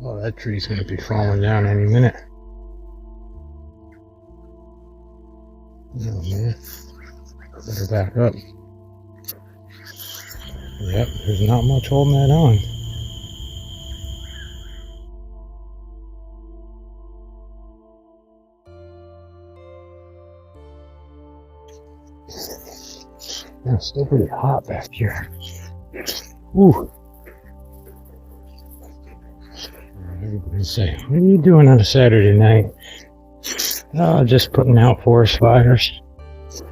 Oh, that tree's gonna be falling down any minute. Oh man, better back up. Yep, there's not much holding that on. Yeah, it's still pretty hot back here. Ooh. Everybody's saying, what are you doing on a Saturday night? Oh, just putting out forest fires. God,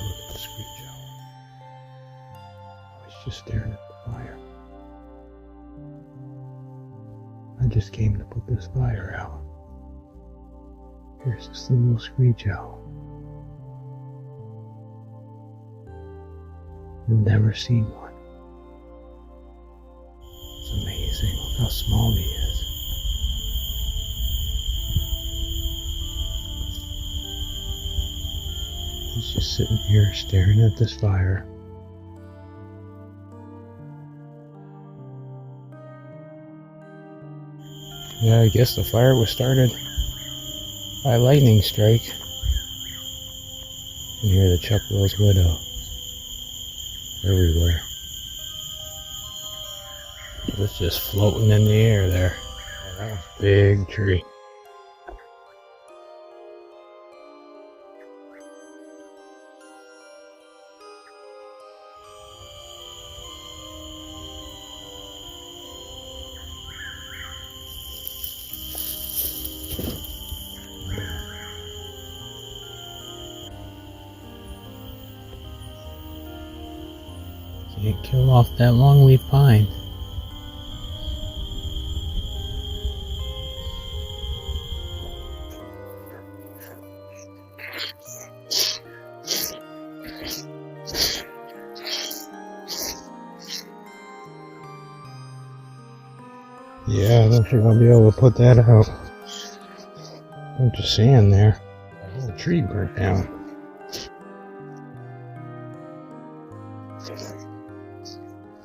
look at the screech owl. Oh, he's just staring at the fire. I just came to put this fire out. Here's this little screech owl. I've never seen one. It's amazing. Look how small he is. He's just sitting here staring at this fire. Yeah, I guess the fire was started by a lightning strike. You can hear the Chuckwell's widow everywhere. It's just floating in the air there. That was a big tree. Can't kill off that longleaf pine. Yeah, I don't think I'll be able to put that out. Bunch of sand there. The whole tree burnt down.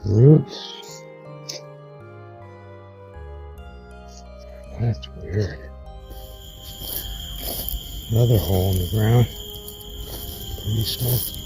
Roots. That's weird. Another hole in the ground. Pretty smoky.